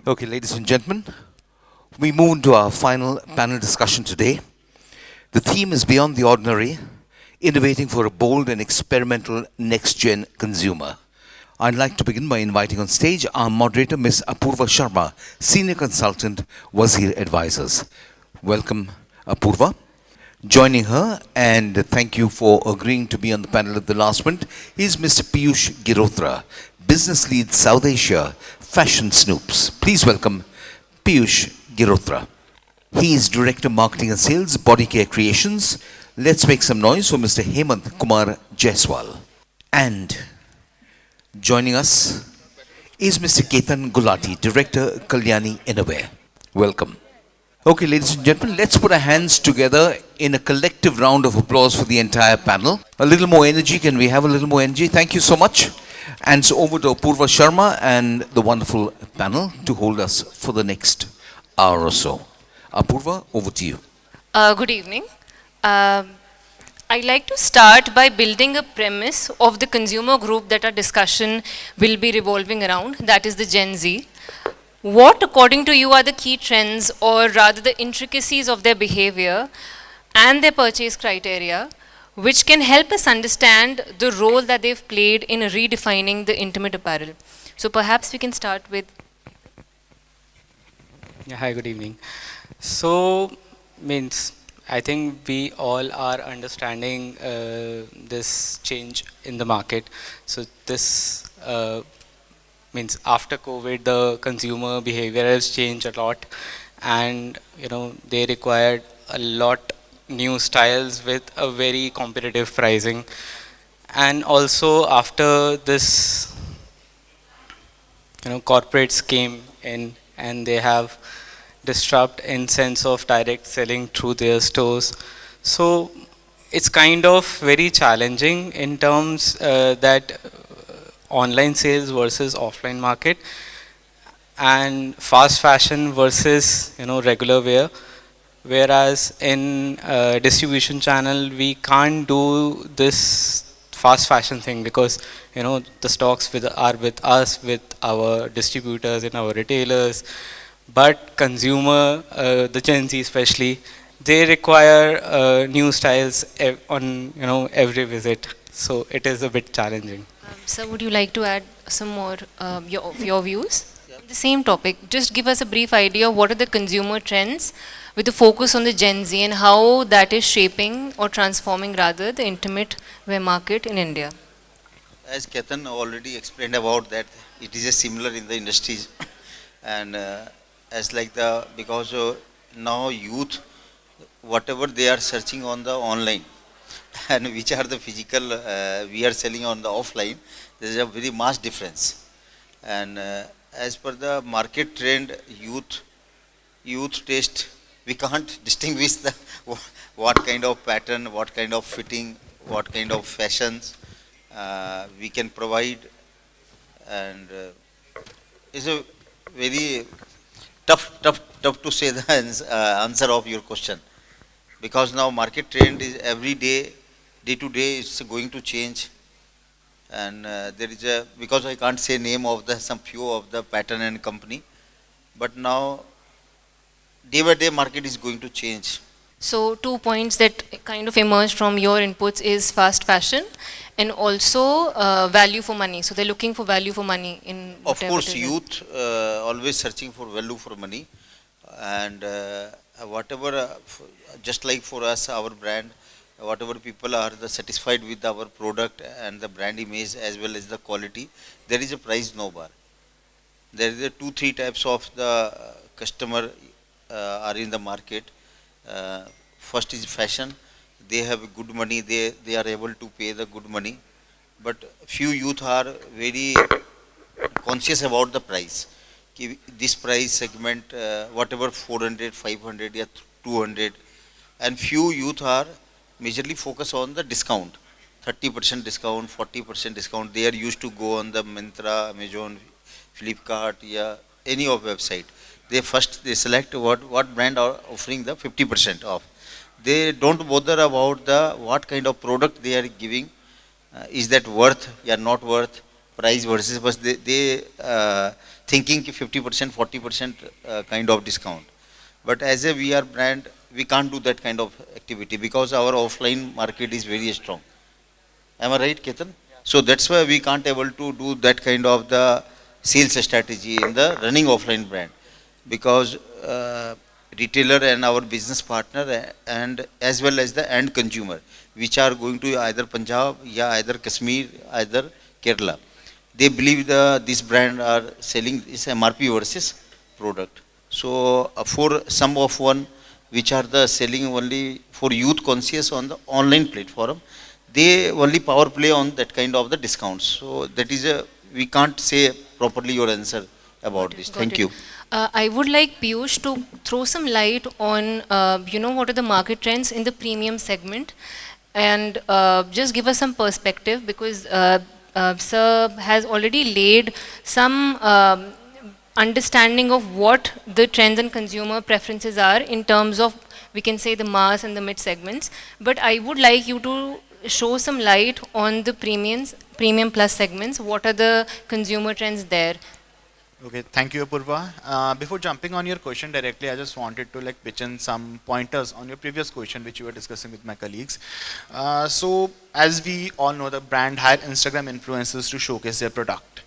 Okay, ladies and gentlemen, we move into our final panel discussion today. The theme is Beyond the Ordinary, innovating for a bold and experimental next gen consumer. I'd like to begin by inviting on stage our moderator, Ms. Apurva Sharma, Senior Consultant, Wazir Advisors. Welcome, Apurva. Joining her, and thank you for agreeing to be on the panel at the last minute, is Mr. Piyush Girotra, Business Lead South Asia, Fashion Snoops. Please welcome Piyush Girotra. He is Director Marketing and Sales, Body Care Creations. Let's make some noise for Mr. Hemant Kumar Jaiswal. And joining us is Mr. Ketan Gulati, Director Kalyani Innovare. Welcome. Okay, ladies and gentlemen, let's put our hands together in a collective round of applause for the entire panel. A little more energy. Can we have a little more energy? Thank you so much. And so over to Apurva Sharma and the wonderful panel to hold us for the next hour or so. Apurva, over to you. Good evening. I'd like to start by building a premise of the consumer group that our discussion will be revolving around, that is the Gen Z. What, according to you, are the key trends, or rather the intricacies of their behavior and their purchase criteria, which can help us understand the role that they've played in redefining the intimate apparel? So perhaps we can start with. Yeah, hi, good evening. So, means I think we all are understanding this change in the market. So this means after COVID, the consumer behavior has changed a lot, and they required a lot new styles with a very competitive pricing. And also after this, corporates came in and they have disrupt in sense of direct selling through their stores. So it's kind of very challenging in terms that online sales versus offline market, and fast fashion versus regular wear. Whereas in distribution channel we can't do this fast fashion thing because the stocks are with us, with our distributors and our retailers. But consumer, the Gen Z especially, they require new styles on every visit. So it is a bit challenging. Sir, would you like to add some more your views? The same topic. Just give us a brief idea of what are the consumer trends with the focus on the Gen Z and how that is shaping or transforming rather the intimate wear market in India. As Ketan already explained about that, it is a similar in the industries, and as like because now youth, whatever they are searching on the online, and which are the physical we are selling on the offline, there is a very mass difference. And as per the market trend, youth taste, we can't distinguish the what kind of pattern, what kind of fitting, what kind of fashions we can provide, and it's a very tough to say the answer of your question, because now market trend is every day to day it's going to change, and there is a, because I can't say name of the some few of the pattern and company, but now day by day market is going to change. So 2 points that kind of emerged from your inputs is fast fashion and also value for money. So they're looking for value for money in Of whatever course, they do. youth always searching for value for money, and whatever, just like for us, our brand, whatever people are satisfied with our product and the brand image as well as the quality, there is a price no bar. There is a three types of the customer are in the market. First is fashion. They have good money. They are able to pay the good money. But few youth are very conscious about the price. This price segment, whatever 400, 500, yeah, 200, and few youth are majorly focused on the discount, 30% discount, 40% discount. They are used to go on the Myntra, Amazon, Flipkart, yeah, any of website. They select what brand are offering the 50% off. They don't bother about the what kind of product they are giving. Is that worth? Yeah, not worth. Price versus, but they thinking ki 50%, 40% kind of discount. But as a VR brand, we can't do that kind of activity because our offline market is very strong. Am I right, Ketan? So that's why we can't able to do that kind of the sales strategy in the running offline brand because retailer and our business partner and as well as the end consumer, which are going to either Punjab, yeah, either Kashmir, either Kerala. They believe this brand are selling this MRP versus product. So for some of one which are the selling only for youth conscious on the online platform, they only power play on that kind of the discounts. So that is a, we can't say properly your answer about this. Got Thank it. you. I would like Piyush to throw some light on, what are the market trends in the premium segment, and just give us some perspective because Sir has already laid some understanding of what the trends and consumer preferences are in terms of, we can say, the mass and the mid segments. But I would like you to show some light on the premium plus segments. What are the consumer trends there? Okay, thank you, Apurva. Before jumping on your question directly, I just wanted to pitch in some pointers on your previous question, which you were discussing with my colleagues. So, as we all know, the brand hired Instagram influencers to showcase their product.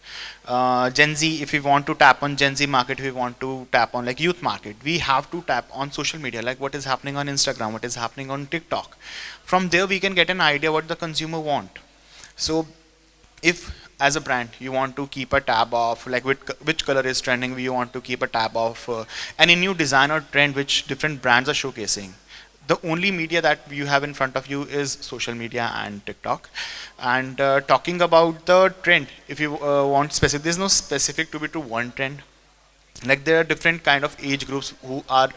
Gen Z, if we want to tap on Gen Z market, if we want to tap on youth market, we have to tap on social media, like what is happening on Instagram, what is happening on TikTok. From there, we can get an idea what the consumer want. So, if as a brand you want to keep a tab of which color is trending, we want to keep a tab of any new design or trend which different brands are showcasing, the only media that you have in front of you is social media and TikTok. And talking about the trend, if you want specific, there's no specific to be to one trend. There are different kind of age groups who are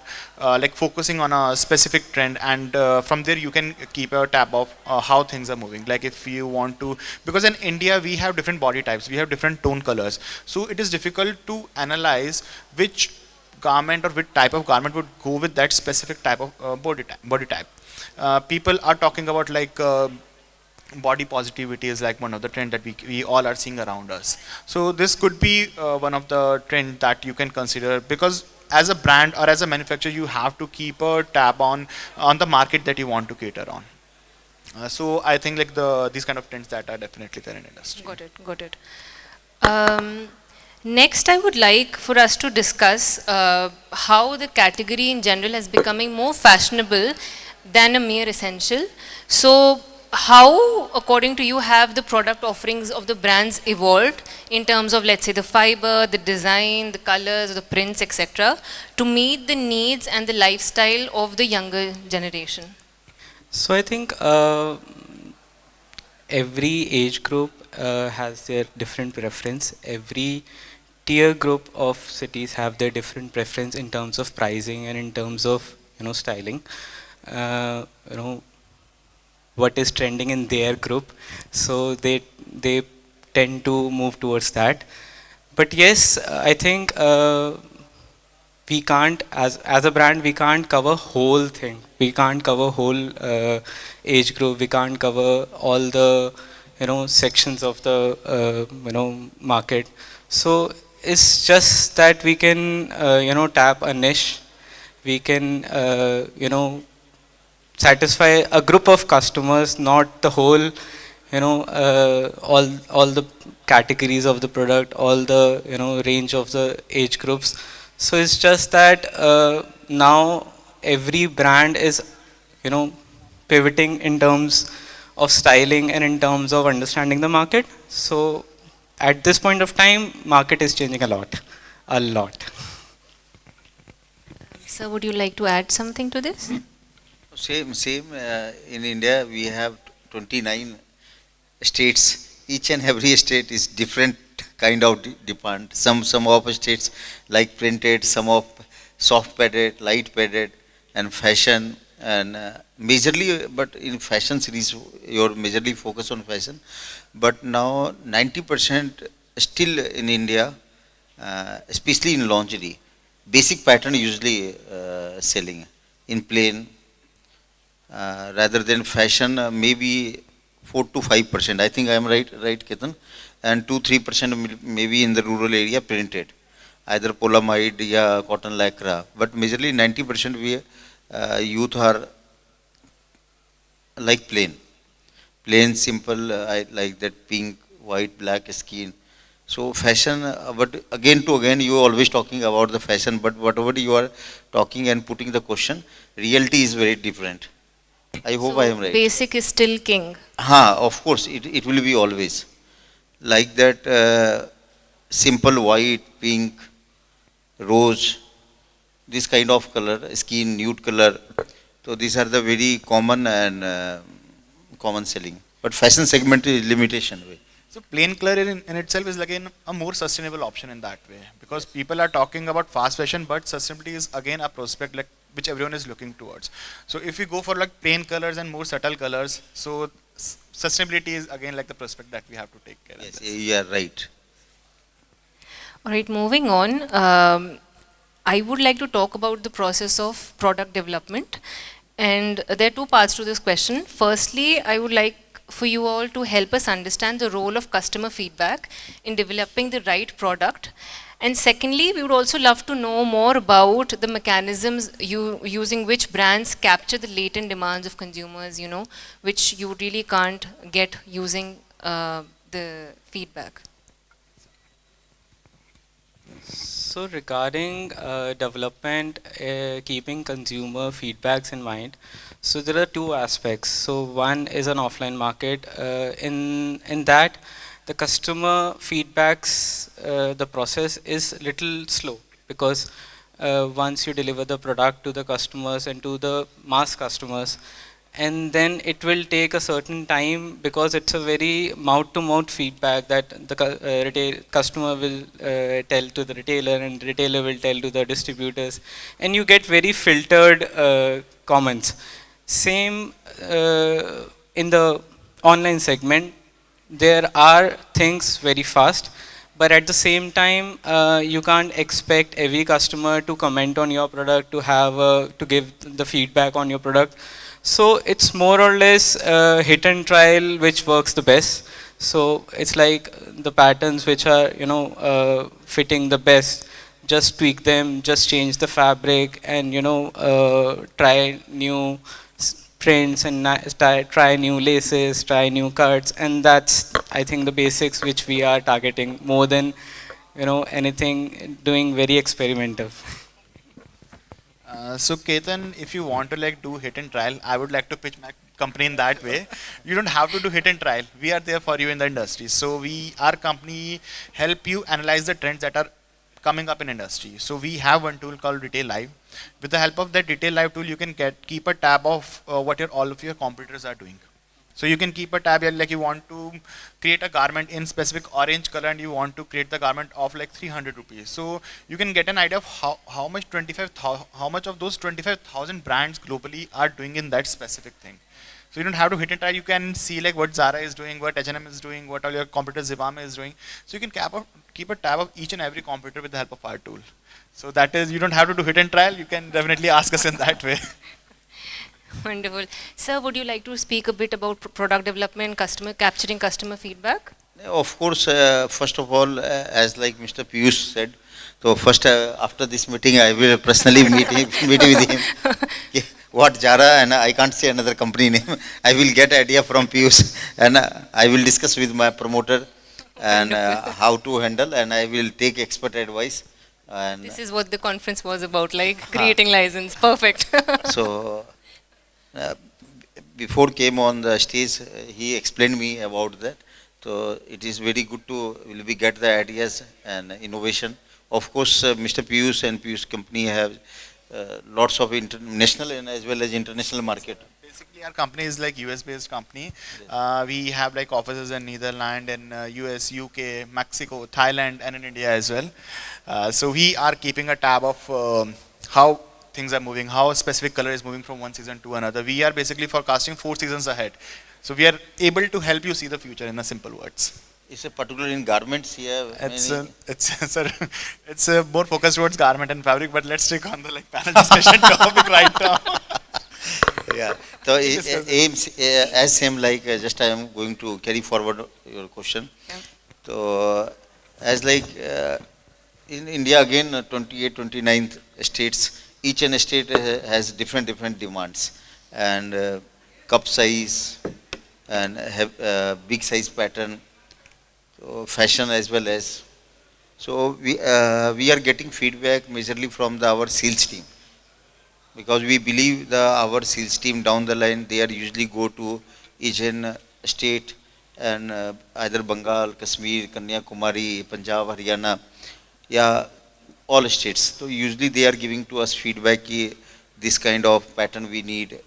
focusing on a specific trend, and from there you can keep a tab of how things are moving. If you want to, because in India we have different body types, we have different tone colors, so it is difficult to analyze which garment or which type of garment would go with that specific type of body type. People are talking about body positivity is one of the trend that we all are seeing around us. So this could be one of the trend that you can consider, because as a brand or as a manufacturer you have to keep a tab on the market that you want to cater on. So I think these kind of trends that are definitely there in industry. Got it. Next, I would like for us to discuss how the category in general is becoming more fashionable than a mere essential. So, how, according to you, have the product offerings of the brands evolved in terms of, let's say, the fiber, the design, the colors, the prints, etc., to meet the needs and the lifestyle of the younger generation? So I think every age group has their different preference. Every tier group of cities have their different preference in terms of pricing and in terms of styling. What is trending in their group, so they tend to move towards that. But yes, I think we can't, as a brand, we can't cover whole thing. We can't cover whole age group. We can't cover all the sections of the market. So it's just that we can tap a niche. We can satisfy a group of customers, not the whole, all the categories of the product, all the range of the age groups. So it's just that now every brand is pivoting in terms of styling and in terms of understanding the market. So at this point of time, market is changing a lot. Sir, would you like to add something to this? Same. In India, we have 29 states. Each and every state is different kind of demand. Some of states like printed, some of soft padded, light padded, and fashion. And majorly, but in fashion series, you're majorly focused on fashion. But now 90% still in India, especially in lingerie, basic pattern usually selling in plain. Rather than fashion, maybe 4 to 5%. I think I am right, Ketan, and 2-3% maybe in the rural area printed. either polyamide या cotton lycra. But majorly 90% we youth are like plain simple. I like that pink, white, black skin. So fashion, but again to again you are always talking about the fashion, but whatever you are talking and putting the question, reality is very different. I hope I am right. Basic is still king. Of course, it will be always like that simple white, pink, rose, this kind of color, skin, nude color. So these are the very common and common selling. But fashion segment is limitation. So plain color in itself is again a more sustainable option in that way, because people are talking about fast fashion, but sustainability is again a prospect like which everyone is looking towards. So if we go for like plain colors and more subtle colors, so sustainability is again like the prospect that we have to take care of. Yes, you are right. All right, moving on. I would like to talk about the process of product development. And there are two parts to this question. Firstly, I would like for you all to help us understand the role of customer feedback in developing the right product. And secondly, we would also love to know more about the mechanisms using which brands capture the latent demands of consumers, which you really can't get using the feedback. So regarding development, keeping consumer feedbacks in mind, so there are two aspects. So one is an offline market. In that, the customer feedbacks, the process is little slow, because once you deliver the product to the customers and to the mass customers, and then it will take a certain time, because it's a very mouth-to-mouth feedback that the retail customer will tell to the retailer, and the retailer will tell to the distributors, and you get very filtered comments. Same in the online segment, there are things very fast, but at the same time, you can't expect every customer to comment on your product, to give the feedback on your product. So it's more or less hit and trial which works the best. So it's like the patterns which are fitting the best. Just tweak them, just change the fabric, and try new prints and try new laces, try new cuts, and that's I think the basics which we are targeting more than anything doing very experimental. So Ketan, if you want to like do hit and trial, I would like to pitch my company in that way. You don't have to do hit and trial. We are there for you in the industry. So our company help you analyze the trends that are coming up in industry. So we have one tool called Retail Live. With the help of that Retail Live tool, you can keep a tab of what all of your competitors are doing. So you can keep a tab here, like you want to create a garment in specific orange color and you want to create the garment of like 300 rupees. So you can get an idea of how much of those 25,000 brands globally are doing in that specific thing. So you don't have to hit and try. You can see like what Zara is doing, what H&M is doing, what all your competitors Zivame is doing. So you can keep a tab of each and every competitor with the help of our tool. So that is, you don't have to do hit and trial. You can definitely ask us in that way. Wonderful. Sir, would you like to speak a bit about product development, capturing customer feedback? Of course, first of all, as like Mr. Piyush said, so first after this meeting, I will personally meet with him. Okay, what Zara, and I can't say another company name. I will get idea from Piyush, and I will discuss with my promoter and how to handle, and I will take expert advice. And This is what the conference was about, like creating license. Perfect. so before came on the stage, he explained me about that. So it is very good to will we get the ideas and innovation. Of course, Mr. Piyush and Piyush company have lots of national and as well as international market. Basically, our company is like US based company. We have like offices in Netherlands, in US, UK, Mexico, Thailand, and in India as well. So we are keeping a tab of how things are moving, how a specific color is moving from one season to another. We are basically forecasting 4 seasons ahead. So we are able to help you see the future in a simple words. It's a particular in garments here. It's more focused towards garment and fabric, but let's take on the like panel discussion topic right now. Yeah. So as same like just I am going to carry forward your question. Yeah. So as like in India again, 28, 29 states, each and state has different demands, and cup size and have big size pattern, so fashion as well as. So we are getting feedback majorly from our sales team, because we believe our sales team down the line, they are usually go to each and state, and either Bengal, Kashmir, Kanyakumari, Punjab, Haryana, yeah, all states. So usually they are giving to us feedback कि this kind of pattern we need.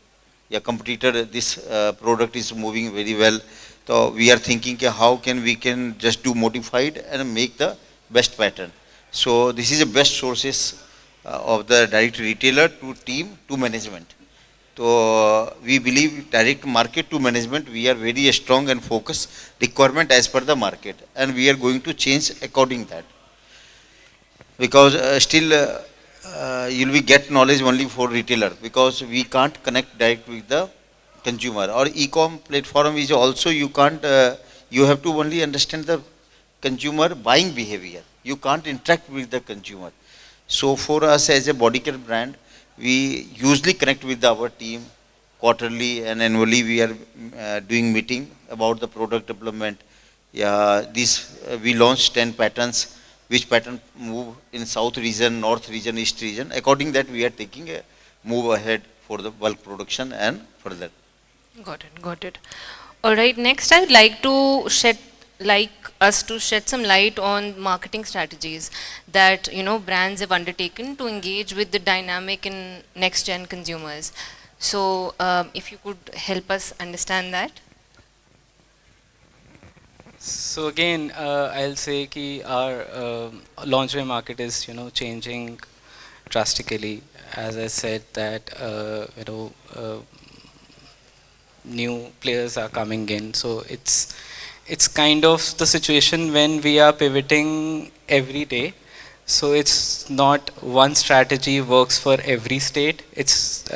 Yeah, competitor, this product is moving very well. So we are thinking कि how can we can just do modified and make the best pattern. So this is the best sources of the direct retailer to team to management. So we believe direct market to management, we are very strong and focused requirement as per the market, and we are going to change according that. Because still you'll be get knowledge only for retailer, because we can't connect direct with the consumer, or e-com platform is also you can't you have to only understand the consumer buying behavior, you can't interact with the consumer. So for us as a body care brand, we usually connect with our team quarterly and annually. We are doing meeting about the product development. Yeah, this we launched 10 patterns, which pattern move in south region, north region, east region. According that, we are taking a move ahead for the bulk production and further. Got it, got it. All right, next I would like us to shed some light on marketing strategies that brands have undertaken to engage with the dynamic and next gen consumers. So if you could help us understand that. So again, I'll say कि our lingerie market is changing drastically. As I said that new players are coming in. So it's kind of the situation when we are pivoting every day. So it's not one strategy works for every state. It's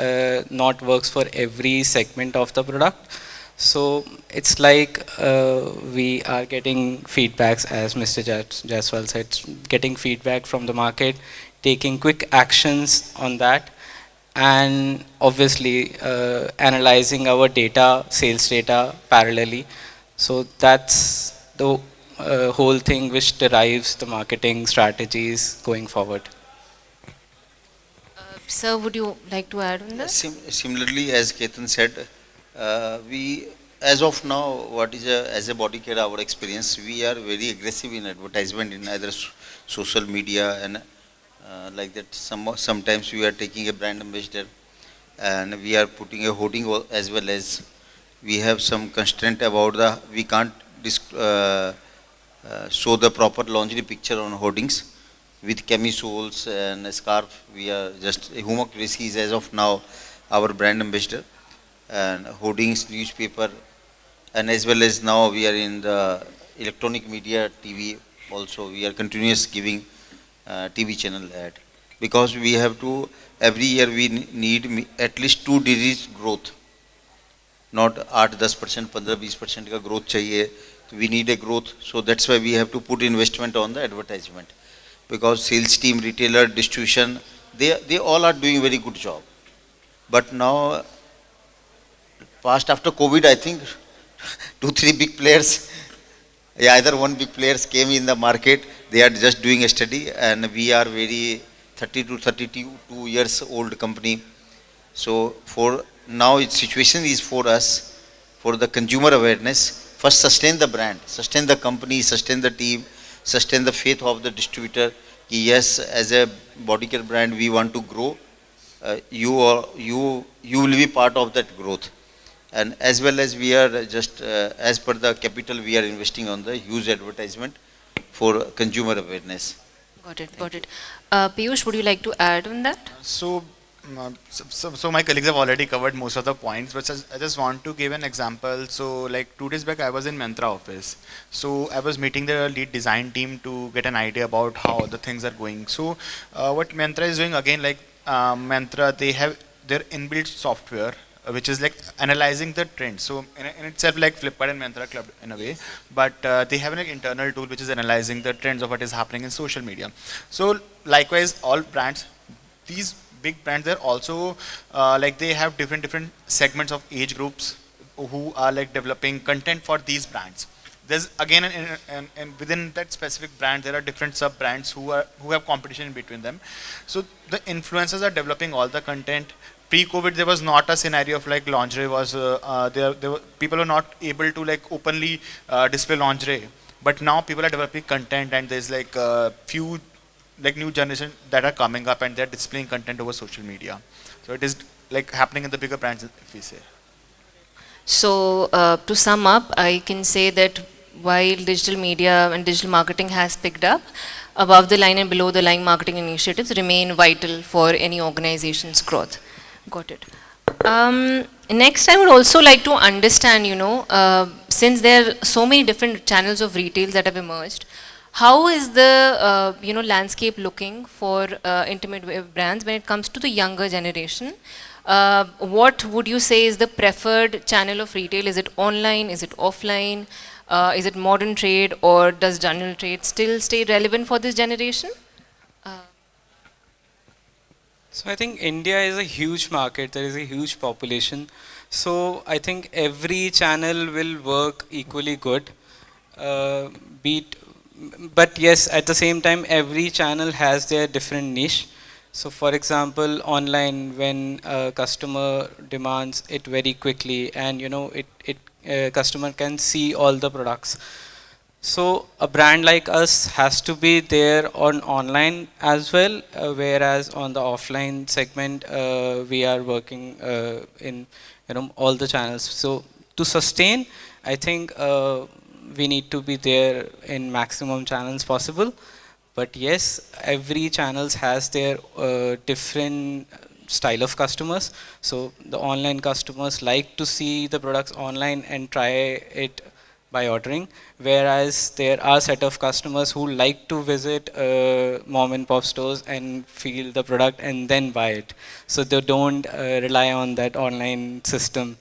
not works for every segment of the product. So it's like we are getting feedbacks, as Mr. Jaiswal said, getting feedback from the market, taking quick actions on that, and obviously analyzing our data, sales data parallelly. So that's the whole thing which derives the marketing strategies going forward. Sir, would you like to add on that? Similarly, as Ketan said, we as of now, what is as a body care our experience, we are very aggressive in advertisement in either social media and like that. Sometimes we are taking a brand ambassador and we are putting a hoarding as well as we have some constraint about the we can't show the proper lingerie picture on hoardings with camisoles and a scarf. We are just Huma Qureshi is as of now our brand ambassador, and hoardings, newspaper, and as well as now we are in the electronic media, TV also. We are continuous giving TV channel ad, because we have to every year we need at least 2 digits growth, not 8-10%, 15-20% का growth चाहिए. We need a growth, so that's why we have to put investment on the advertisement, because sales team, retailer, distribution, they all are doing very good job. But now, past after COVID, I think 2-3 big players, either one big players came in the market. They are just doing a study, and we are very 30 to 32 years old company. So for now, its situation is for us, for the consumer awareness. First, sustain the brand, sustain the company, sustain the team, sustain the faith of the distributor. Yes, as a body care brand, we want to grow. You will be part of that growth. And as well as we are just as per the capital, we are investing on the huge advertisement for consumer awareness. Got it, got it. Piyush, would you like to add on that? So my colleagues have already covered most of the points, but I just want to give an example. So like 2 days back, I was in Mantra office. So I was meeting the lead design team to get an idea about how the things are going. So what Mantra is doing again, like Mantra, they have their inbuilt software which is like analyzing the trends. So in itself, like Flipkart and Myntra club in a way, but they have an like, internal tool which is analyzing the trends of what is happening in social media. So likewise, all brands, these big brands, they're also like they have different segments of age groups who are like developing content for these brands. There's again and within that specific brand there are different sub brands who have competition in between them. So the influencers are developing all the content. Pre-COVID there was not a scenario of like lingerie was there were, people are not able to like openly display lingerie, but now people are developing content and there's like few like new generation that are coming up and they're displaying content over social media. So it is like happening in the bigger brands, if we say. So to sum up, I can say that while digital media and digital marketing has picked up, above the line and below the line marketing initiatives remain vital for any organization's growth. Got it. Next, I would also like to understand, since there are so many different channels of retail that have emerged, how is the landscape looking for intimate wear brands when it comes to the younger generation? What would you say is the preferred channel of retail? Is it online? Is it offline? Is it modern trade, or does general trade still stay relevant for this generation? So I think India is a huge market. There is a huge population. So I think every channel will work equally good. But yes, at the same time, every channel has their different niche. So for example, online, when a customer demands it very quickly, and customer can see all the products. So a brand like us has to be there on online as well, whereas on the offline segment, we are working in all the channels. So to sustain, I think we need to be there in maximum channels possible. But yes, every channels has their different style of customers. So the online customers like to see the products online and try it by ordering, whereas there are set of customers who like to visit mom and pop stores and feel the product and then buy it. So they don't rely on that online system.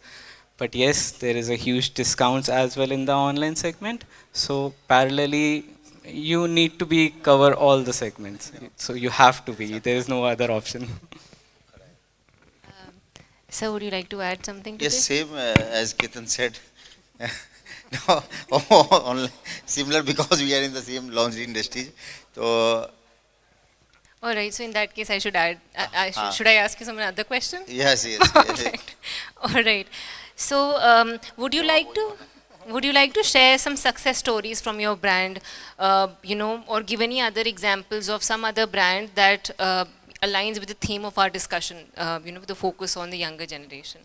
But yes, there is a huge discounts as well in the online segment. So parallelly, you need to be cover all the segments. So you have to be. There is no other option. Sir, would you like to add something to Yes, this? same as Ketan said. No, only similar because we are in the same lingerie industry. So All right, so in that case, I should add, should I ask you some other question? yes, yes, yes. Perfect. All right. So, would you like to share some success stories from your brand, or give any other examples of some other brand that aligns with the theme of our discussion, with the focus on the younger generation?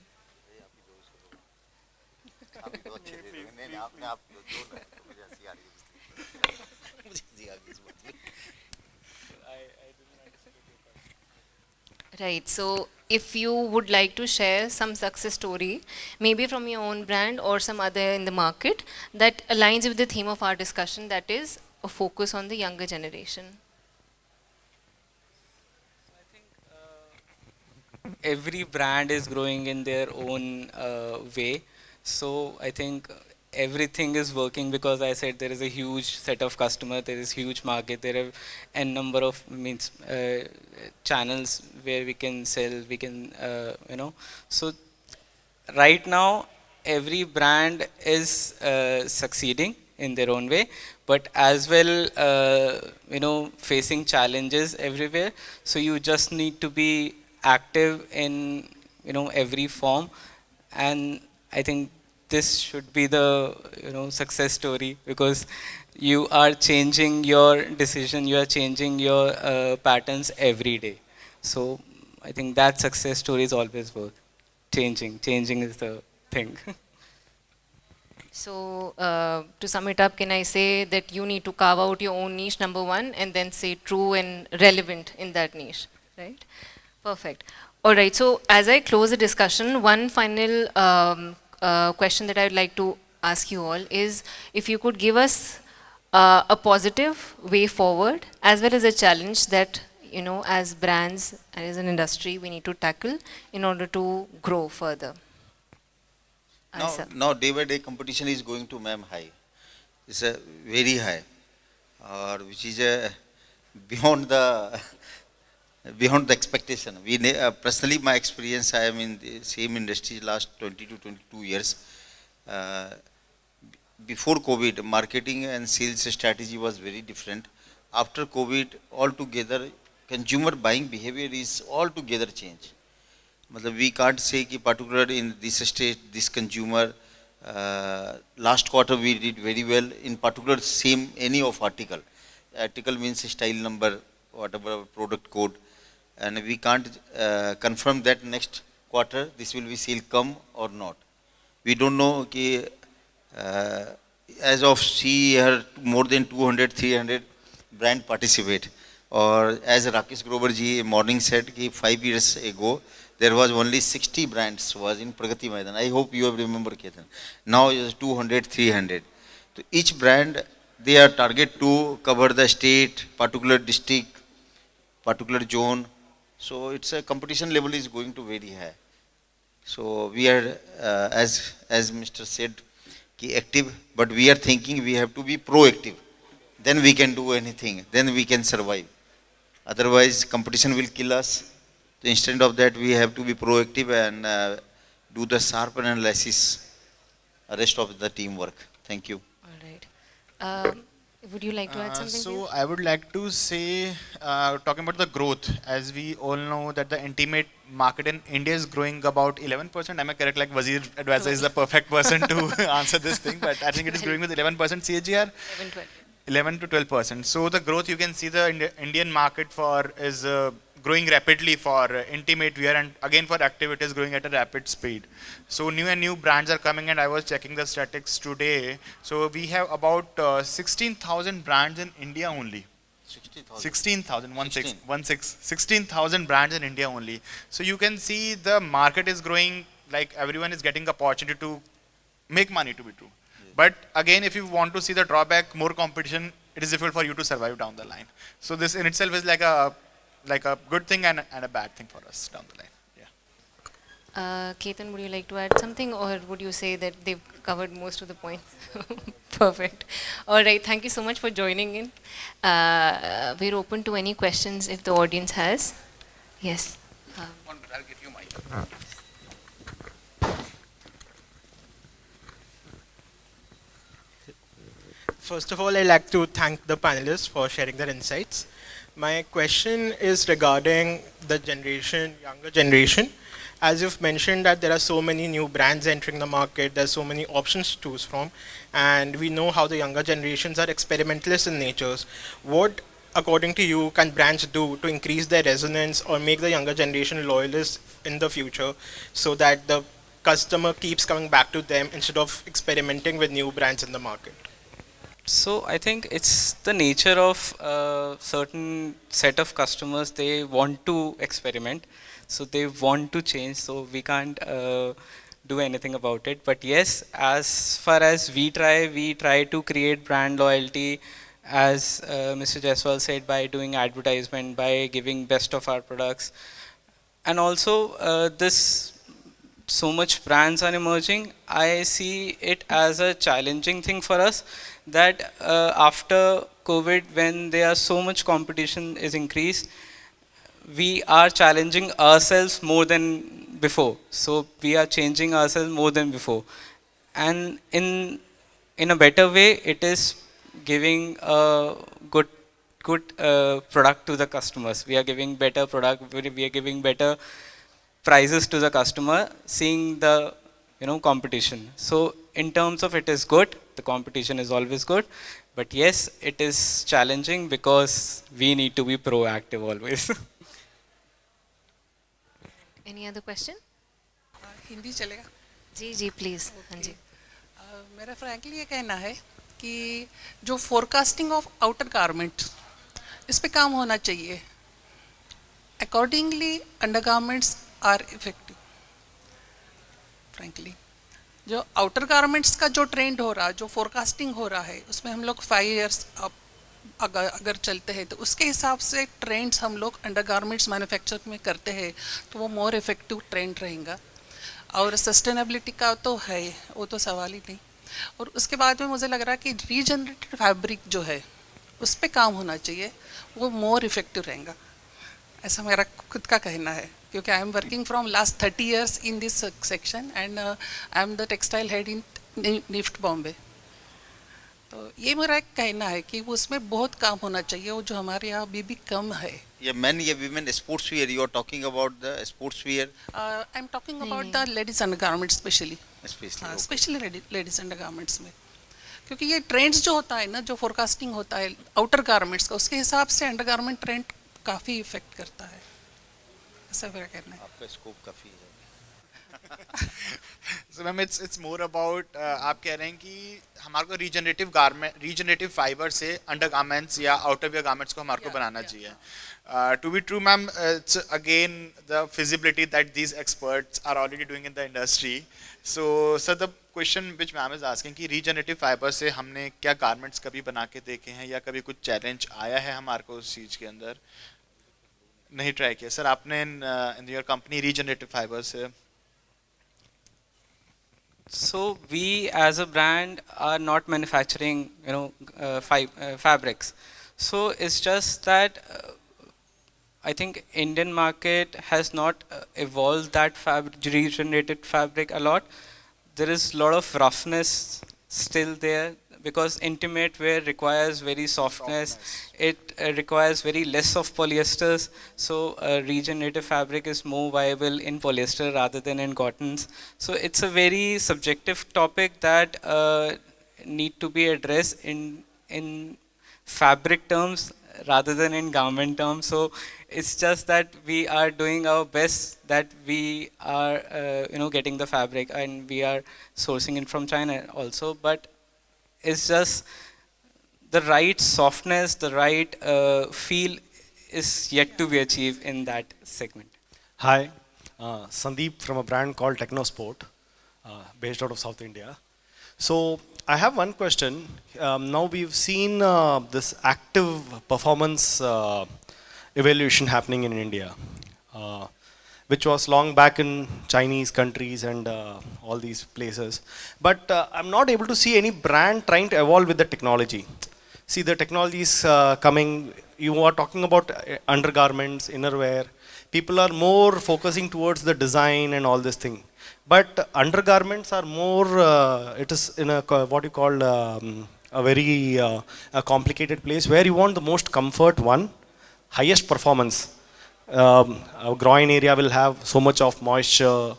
Right. So, if you would like to share some success story, maybe from your own brand or some other in the market that aligns with the theme of our discussion, that is a focus on the younger generation. Every brand is growing in their own way. So I think everything is working because I said there is a huge set of customer, there is huge market, there are n number of channels where we can sell, we can So right now every brand is succeeding in their own way, but as well facing challenges everywhere. So you just need to be active in every form, and I think this should be the success story, because you are changing your decision, you are changing your patterns every day. So I think that success story is always worth changing is the thing. So, to sum it up, can I say that you need to carve out your own niche, number one, and then say true and relevant in that niche, right? Perfect. All right, so as I close the discussion, one final question that I would like to ask you all is if you could give us a positive way forward as well as a challenge that, as brands and as an industry, we need to tackle in order to grow further. sir. Now day by day competition is going to ma'am high. It's a very high, or which is beyond the beyond the expectation. Personally, my experience, I am in the same industry last 20 to 22 years. Uh, Before COVID, marketing and sales strategy was very different. After COVID, altogether, consumer buying behavior is altogether changed. मतलब we can't say कि particular in this state, this consumer, last quarter we did very well in particular same any of article. Article means style number, whatever product code, and we can't confirm that next quarter this will be sale come or not. We don't know कि as of see here more than 200, 300 brand participate. Or as Rakesh Grover ji morning said कि 5 years ago there was only 60 brands was in Pragati Maidan. I hope you have remember Ketan. Now it is 200, 300. So each brand they are target to cover the state, particular district, particular zone. So it's a competition level is going to very high. So we are as Mr. said ki active, but we are thinking we have to be proactive. Then we can do anything. Then we can survive. Otherwise, competition will kill us. So instead of that, we have to be proactive and do the sharp analysis, rest of the teamwork. Thank you. All right. Would you like to add something? So I would like to say, talking about the growth, as we all know that the intimate market in India is growing about 11%. Am I correct? Like Wazir Advisor is the perfect person to answer this thing, but I think it is growing with 11% CAGR. 11 to 12%. So the growth you can see the Indian market for is growing rapidly for intimate wear, and again for active it is growing at a rapid speed. So new and new brands are coming, and I was checking the statistics today. So we have about 16,000 brands in India only. 16,000, 16,000 brands in India only. So you can see the market is growing, like everyone is getting the opportunity to make money, to be true. But again, if you want to see the drawback, more competition, it is difficult for you to survive down the line. So this in itself is like a good thing and a bad thing for us down the line. Yeah. Ketan, would you like to add something, or would you say that they've covered most of the points? Perfect. All right. Thank you so much for joining in. We're open to any questions if the audience has. Yes. I'll get you mic. First of all, I'd like to thank the panelists for sharing their insights. My question is regarding the younger generation. As you've mentioned that there are so many new brands entering the market, there's so many options to choose from, and we know how the younger generations are experimentalist in nature. What, according to you, can brands do to increase their resonance or make the younger generation loyalists in the future so that the customer keeps coming back to them instead of experimenting with new brands in the market? So I think it's the nature of a certain set of customers. They want to experiment, so they want to change. So we can't do anything about it. But yes, as far as we try to create brand loyalty, as Mr. Jaiswal said, by doing advertisement, by giving best of our products, and also this. So much brands are emerging. I see it as a challenging thing for us that after COVID, when there are so much competition is increased, we are challenging ourselves more than before. So we are changing ourselves more than before, and in a better way, it is giving a good product to the customers. We are giving better product. We are giving better prices to the customer, seeing the competition. So in terms of it is good, the competition is always good, but yes, it is challenging because we need to be proactive always. Any other question? Hindi चलेगा? जी please. हाँ जी. मेरा frankly ये कहना है कि जो forecasting of outer garments इस पे काम होना चाहिए. Accordingly undergarments are effective. Frankly जो आउटर गारमेंट्स का जो ट्रेंड हो रहा, जो फोरकास्टिंग हो रहा है, उसमें हम लोग 5 years अगर चलते हैं तो उसके हिसाब से ट्रेंड्स हम लोग अंडरगारमेंट्स मैन्युफैक्चर में करते हैं तो वो मोर इफेक्टिव ट्रेंड रहेगा. और सस्टेनेबिलिटी का तो है, वो तो सवाल ही नहीं। और उसके बाद में मुझे लग रहा है कि रीजनरेटेड फैब्रिक जो है उस पर काम होना चाहिए, वो मोर इफेक्टिव रहेगा, ऐसा मेरा खुद का कहना है। क्योंकि I am working from last 30 years in this section and I am the textile head in NIFT Bombay. तो ये मेरा एक कहना है कि वो उसमें बहुत काम होना चाहिए, वो जो हमारे यहाँ अभी भी कम है। ये men, ये women, sports wear, you are talking about the sports wear I am talking about the ladies undergarments specially, especially. Okay. Specially ladies undergarments में। क्योंकि ये ट्रेंड्स जो होता है ना, जो फोरकास्टिंग होता है आउटर गारमेंट्स का, उसके हिसाब से अंडरगारमेंट ट्रेंड काफ़ी इफेक्ट करता है, ऐसा मेरा कहना है। आपका स्कोप काफी है। So ma'am it's more about आप कह रहे हैं कि हमारे को रीजनरेटिव फाइबर से अंडरगारमेंट्स या आउटर वियर गारमेंट्स को हमारे को बनाना चाहिए। To be true ma'am, it's again the feasibility that these experts are already doing in the industry. So sir, the question which ma'am is asking कि regenerative fibre से हमने क्या garments कभी बना के देखे हैं या कभी कुछ चैलेंज आया है हमारे को उस चीज़ के अंदर? नहीं ट्राई किया सर आपने in your company regenerative fibre से? So we as a brand are not manufacturing, fabrics. So it's just that I think Indian market has not evolved that regenerated fabric a lot. There is a lot of roughness still there because intimate wear requires very softness. It requires very less of polyesters. So regenerative fabric is more viable in polyester rather than in cottons. So it's a very subjective topic that need to be addressed in fabric terms rather than in garment terms. So it's just that we are doing our best that we are getting the fabric and we are sourcing it from China also, but it's just the right softness, the right feel is yet to be achieved in that segment. Hi, Sandeep from a brand called Technosport, based out of South India. So I have one question. Now we've seen this active performance evaluation happening in India, which was long back in Chinese countries and all these places. But I'm not able to see any brand trying to evolve with the technology. See, the technology is coming. You are talking about undergarments, innerwear. People are more focusing towards the design and all this thing. But undergarments are more, it is in a what you call a very a complicated place where you want the most comfort one, highest performance. Our groin area will have so much of moisture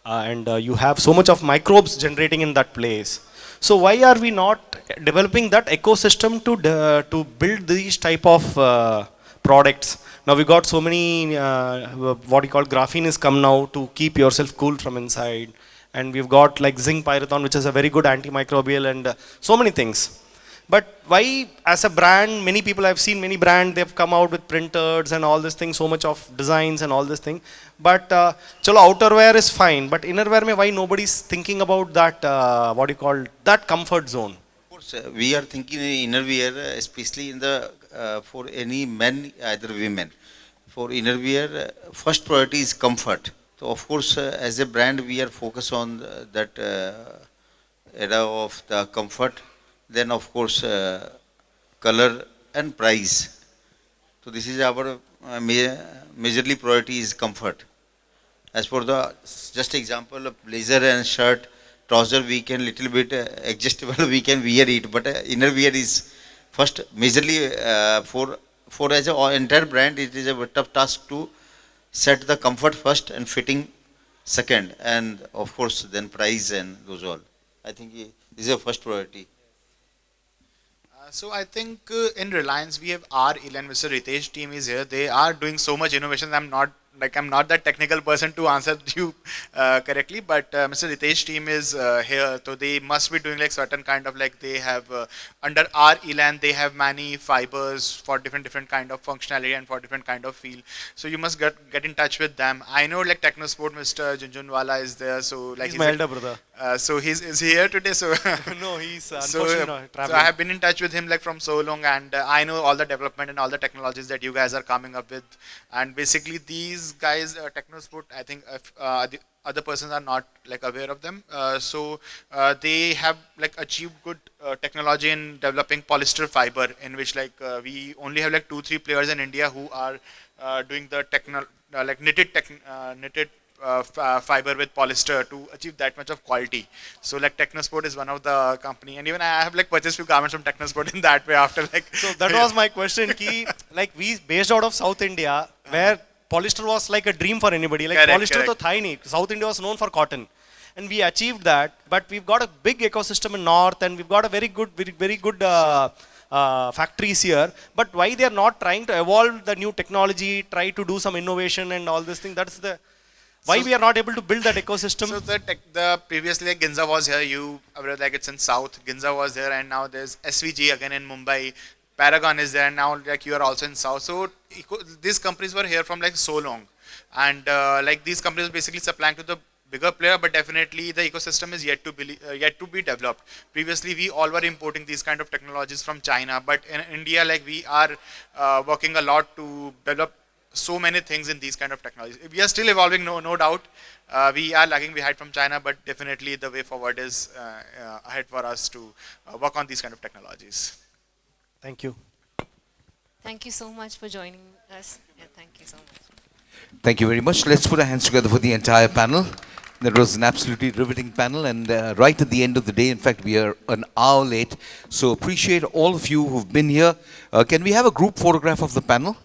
and you have so much of microbes generating in that place. So why are we not developing that ecosystem to build these type of products? Now we got so many what you call graphene is come now to keep yourself cool from inside, and we've got like zinc pyrothon, which is a very good antimicrobial, and so many things. But why, as a brand, many people I've seen many brands they've come out with printers and all this thing, so much of designs and all this thing. But chalo outerwear is fine, but innerwear mein why nobody's thinking about that what you call that comfort zone? Of course, we are thinking in innerwear, especially in the for any men, either women. For innerwear, first priority is comfort. So of course, as a brand, we are focused on that era of the comfort. Then of course, color and price. So this is our majorly priority is comfort. As for the just example of blazer and shirt, trouser we can little bit adjustable we can wear it, but innerwear is first majorly for as an entire brand it is a tough task to set the comfort first and fitting second, and of course then price and those all. I think this is a first priority. So I think in Reliance we have our Elan, Mr. Ritesh team is here. They are doing so much innovation. I'm not that technical person to answer you correctly, but Mr. Ritesh team is here, so they must be doing like certain kind of like they have under our Elan they have many fibers for different kind of functionality and for different kind of feel. So you must get in touch with them. I know like Technosport, Mr. Junjunwala is there, so like He's my elder brother. So is he here today? So No, he's so unfortunately I traveling. have been in touch with him like from so long, and I know all the development and all the technologies that you guys are coming up with, and basically these these guys, Technosport, I think if, the other persons are not like aware of them. They have like achieved good technology in developing polyester fiber, in which like we only have like 2-3 players in India who are doing the knitted fiber with polyester to achieve that much of quality. So like Technosport is one of the company, and even I have like purchased few garments from Technosport in that way after like. So that was my question. Ki, like we based out of South India, where polyester was like a dream for anybody. Like Correct, polyester to correct. thai nahi. South India was known for cotton, and we achieved that. But we've got a big ecosystem in North, and we've got a very good factories here. But why they are not trying to evolve the new technology, try to do some innovation and all this thing? That's the why we are not able to build that ecosystem. So the previously like Ginza was here. You like it's in South. Ginza was there, and now there's SVG again in Mumbai. Paragon is there, and now like you are also in South. So these companies were here from like so long, and like these companies are basically supplying to the bigger player, but definitely the ecosystem is yet to be developed. Previously, we all were importing these kind of technologies from China, but in India, like we are working a lot to develop so many things in these kind of technologies. We are still evolving, no doubt. We are lagging behind from China, but definitely the way forward is ahead for us to work on these kind of technologies. Thank you. Thank you so much for joining us. Yeah, thank you so much. Thank you very much. Let's put our hands together for the entire panel. That was an absolutely riveting panel, and right at the end of the day, in fact, we are an hour late. So appreciate all of you who've been here. Can we have a group photograph of the panel?